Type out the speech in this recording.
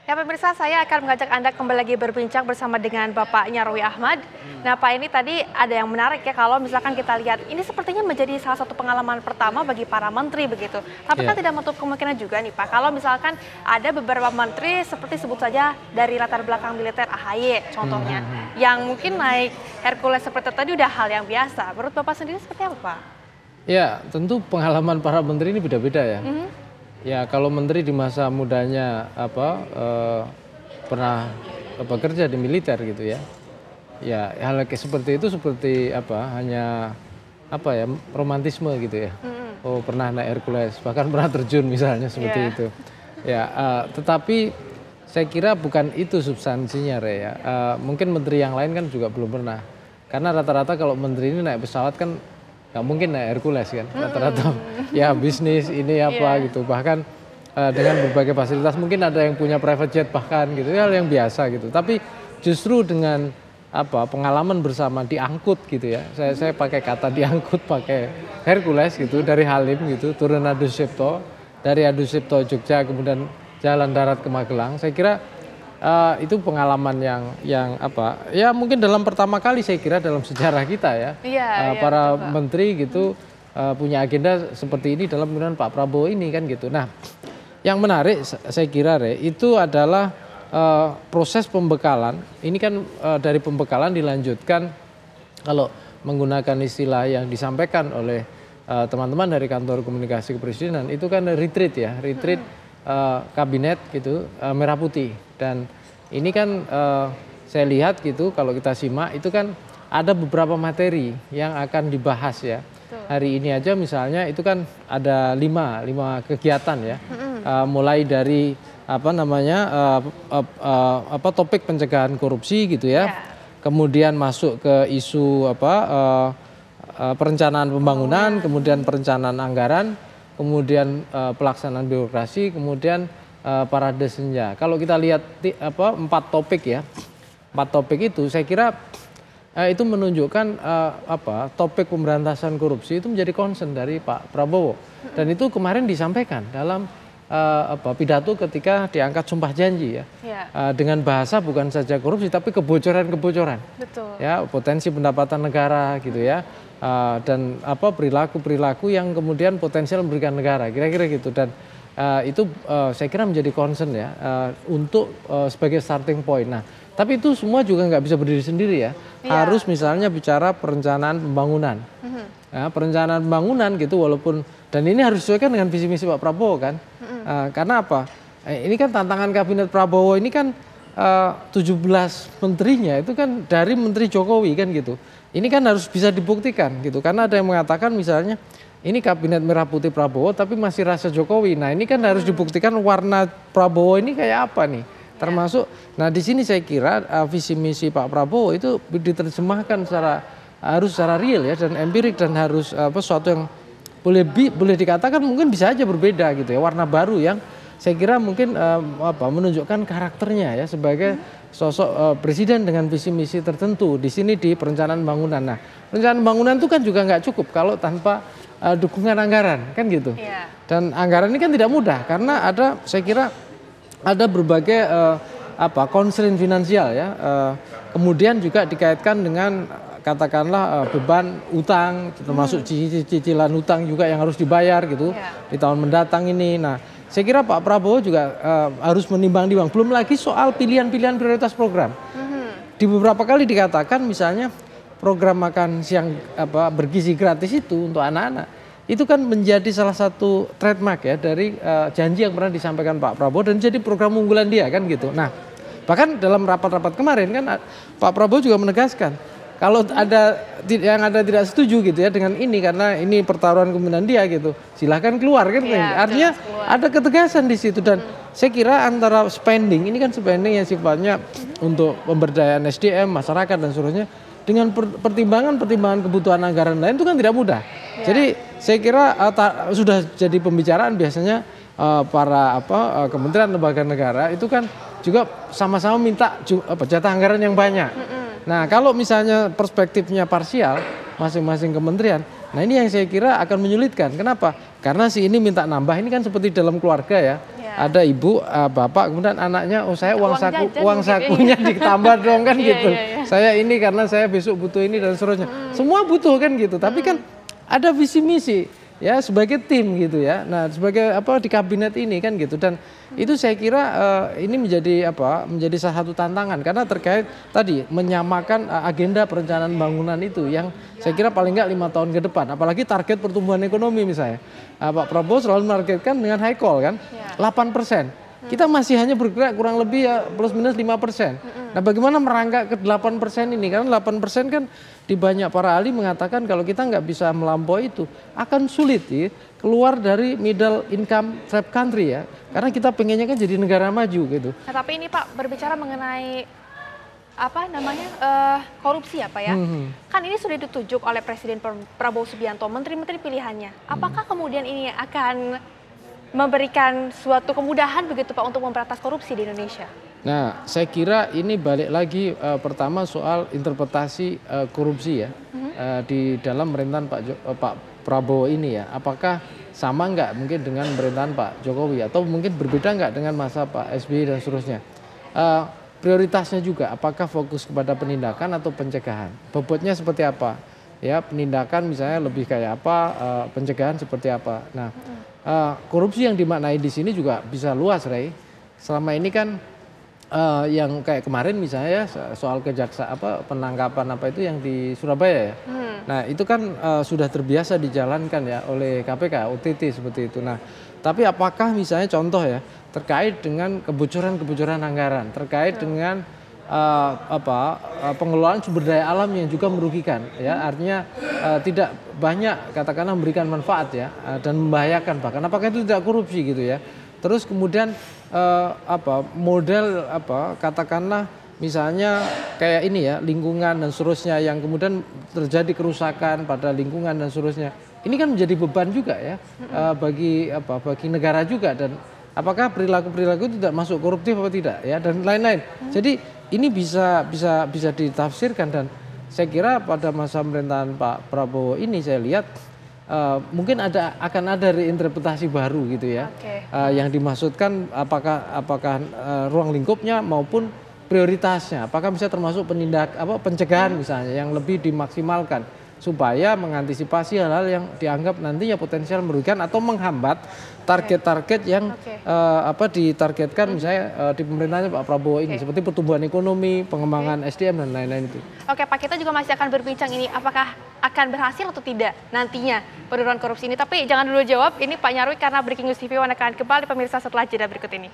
Ya pemirsa, saya akan mengajak Anda kembali lagi berbincang bersama dengan Bapak Nyarwi Ahmad. Nah Pak, ini tadi ada yang menarik ya, kalau misalkan kita lihat, ini sepertinya menjadi salah satu pengalaman pertama bagi para menteri begitu. Tapi kan tidak menutup kemungkinan juga nih Pak, kalau misalkan ada beberapa menteri seperti sebut saja dari latar belakang militer AHY contohnya, yang mungkin naik Hercules seperti tadi udah hal yang biasa. Menurut Bapak sendiri seperti apa Pak? Ya tentu pengalaman para menteri ini beda-beda ya. Ya kalau menteri di masa mudanya pernah bekerja di militer gitu ya. Ya hal seperti itu seperti hanya romantisme gitu ya. Oh pernah naik Hercules, bahkan pernah terjun misalnya seperti itu. Ya tetapi saya kira bukan itu substansinya Re ya. Mungkin menteri yang lain kan juga belum pernah. Karena rata-rata kalau menteri ini naik pesawat kan nggak mungkin naik Hercules kan, rata-rata ya bisnis ini gitu, bahkan dengan berbagai fasilitas, mungkin ada yang punya private jet bahkan gitu, hal yang biasa gitu. Tapi justru dengan pengalaman bersama diangkut gitu ya, saya pakai kata diangkut pakai Hercules gitu dari Halim gitu, turun Adi Sucipto, dari Adi Sucipto Jogja kemudian jalan darat ke Magelang. Saya kira itu pengalaman yang ya mungkin dalam pertama kali saya kira dalam sejarah kita ya, para menteri gitu punya agenda seperti ini dalam pemerintahan Pak Prabowo ini kan gitu. Nah yang menarik saya kira Re, itu adalah proses pembekalan ini kan dari pembekalan dilanjutkan kalau menggunakan istilah yang disampaikan oleh teman-teman dari kantor komunikasi kepresidenan itu kan retreat ya, retreat kabinet gitu merah putih. Dan ini kan saya lihat gitu kalau kita simak itu kan ada beberapa materi yang akan dibahas ya. Hari ini aja misalnya itu kan ada lima kegiatan ya. Mulai dari topik pencegahan korupsi gitu ya. Kemudian masuk ke isu perencanaan pembangunan, kemudian perencanaan anggaran, kemudian pelaksanaan birokrasi, kemudian parade senja. Kalau kita lihat 4 topik ya, 4 topik itu saya kira itu menunjukkan topik pemberantasan korupsi itu menjadi concern dari Pak Prabowo. Dan itu kemarin disampaikan dalam pidato ketika diangkat sumpah janji ya. Dengan bahasa bukan saja korupsi tapi kebocoran-kebocoran. Ya, potensi pendapatan negara gitu ya. Dan perilaku-perilaku yang kemudian potensial memberikan negara, kira-kira gitu. Dan itu saya kira menjadi concern ya untuk sebagai starting point. Nah, tapi itu semua juga nggak bisa berdiri sendiri ya. Harus misalnya bicara perencanaan pembangunan. Perencanaan pembangunan gitu walaupun dan ini harus disesuaikan dengan visi misi Pak Prabowo kan. Karena apa? Ini kan tantangan kabinet Prabowo ini kan 17 menterinya itu kan dari Menteri Jokowi kan gitu. Ini kan harus bisa dibuktikan gitu. Karena ada yang mengatakan misalnya ini kabinet merah putih Prabowo tapi masih rasa Jokowi. Nah ini kan harus dibuktikan warna Prabowo ini kayak apa nih. Termasuk, nah di sini saya kira visi misi Pak Prabowo itu diterjemahkan harus secara real ya dan empirik dan harus sesuatu yang boleh dikatakan mungkin bisa aja berbeda gitu ya, warna baru yang saya kira mungkin menunjukkan karakternya ya sebagai sosok presiden dengan visi misi tertentu di sini di perencanaan bangunan. Nah perencanaan bangunan itu kan juga nggak cukup kalau tanpa dukungan anggaran kan gitu. Dan anggaran ini kan tidak mudah karena saya kira ada berbagai constraint finansial ya. Kemudian juga dikaitkan dengan katakanlah beban utang termasuk cicilan utang juga yang harus dibayar gitu di tahun mendatang ini. Nah, saya kira Pak Prabowo juga harus menimbang-nimbang. Belum lagi soal pilihan-pilihan prioritas program. Di beberapa kali dikatakan misalnya program makan siang bergizi gratis itu untuk anak-anak itu kan menjadi salah satu trademark ya dari janji yang pernah disampaikan Pak Prabowo dan jadi program unggulan dia kan gitu. Nah bahkan dalam rapat-rapat kemarin kan Pak Prabowo juga menegaskan kalau ada yang tidak setuju gitu ya dengan ini karena ini pertaruhan kepemimpinan dia gitu silahkan keluar kan. Artinya ada ketegasan di situ dan saya kira antara spending ini kan spending yang sifatnya untuk pemberdayaan SDM masyarakat dan seterusnya dengan pertimbangan kebutuhan anggaran lain itu kan tidak mudah. Jadi saya kira sudah jadi pembicaraan biasanya para kementerian lembaga negara itu kan juga sama-sama minta jatah anggaran yang banyak. Nah kalau misalnya perspektifnya parsial masing-masing kementerian, nah ini yang saya kira akan menyulitkan. Kenapa? Karena si ini minta nambah, ini kan seperti dalam keluarga ya. ada ibu, bapak, kemudian anaknya, oh saya uang jajan sakunya ditambah dong kan Iya, gitu. iya. Saya ini karena saya besok butuh ini dan seterusnya. Semua butuh kan gitu. Tapi kan ada visi misi ya sebagai tim gitu ya. Nah sebagai apa di kabinet ini kan gitu, dan itu saya kira ini menjadi salah satu tantangan karena terkait tadi menyamakan agenda perencanaan bangunan itu yang saya kira paling nggak 5 tahun ke depan, apalagi target pertumbuhan ekonomi misalnya Pak Prabowo selalu menargetkan dengan high call kan 8%. Kita masih hanya bergerak kurang lebih ya plus minus 5%. Nah bagaimana merangkak ke 8% ini? Karena 8% kan di banyak para ahli mengatakan kalau kita nggak bisa melampaui itu akan sulit ya keluar dari middle income trap country ya. Karena kita pengennya kan jadi negara maju gitu. Nah, tapi ini Pak berbicara mengenai korupsi ya Pak ya. Kan ini sudah ditunjuk oleh Presiden Prabowo Subianto, menteri-menteri pilihannya. Apakah kemudian ini akan memberikan suatu kemudahan begitu Pak untuk memberantas korupsi di Indonesia? Nah, saya kira ini balik lagi pertama soal interpretasi korupsi ya di dalam pemerintahan Pak Prabowo ini ya. Apakah sama nggak mungkin dengan pemerintahan Pak Jokowi atau mungkin berbeda nggak dengan masa Pak SBY dan seterusnya? Prioritasnya juga apakah fokus kepada penindakan atau pencegahan? Bobotnya seperti apa? Ya, penindakan misalnya lebih kayak apa, pencegahan seperti apa. Nah, korupsi yang dimaknai di sini juga bisa luas, Rey. Selama ini kan yang kayak kemarin misalnya soal penangkapan itu yang di Surabaya ya. Nah, itu kan sudah terbiasa dijalankan ya oleh KPK, OTT seperti itu. Nah, tapi apakah misalnya contoh ya terkait dengan kebocoran anggaran, terkait dengan pengelolaan sumber daya alam yang juga merugikan ya, artinya tidak banyak katakanlah memberikan manfaat ya dan membahayakan, bahkan apakah itu tidak korupsi gitu ya. Terus kemudian model katakanlah misalnya kayak ini ya, lingkungan dan seterusnya yang kemudian terjadi kerusakan pada lingkungan dan seterusnya, ini kan menjadi beban juga ya bagi negara juga, dan apakah perilaku itu tidak masuk koruptif atau tidak ya, dan lain-lain. Jadi ini bisa ditafsirkan, dan saya kira pada masa pemerintahan Pak Prabowo ini saya lihat mungkin akan ada reinterpretasi baru gitu ya. Yang dimaksudkan apakah ruang lingkupnya maupun prioritasnya, apakah bisa termasuk pencegahan misalnya yang lebih dimaksimalkan supaya mengantisipasi hal-hal yang dianggap nantinya potensial merugikan atau menghambat target-target yang ditargetkan misalnya di pemerintahnya Pak Prabowo ini, seperti pertumbuhan ekonomi, pengembangan SDM dan lain-lain itu. Oke Pak, kita juga masih akan berbincang ini apakah akan berhasil atau tidak nantinya penurunan korupsi ini. Tapi jangan dulu jawab, ini Pak Nyarwi, karena Breaking News TV akan kembali pemirsa setelah jeda berikut ini.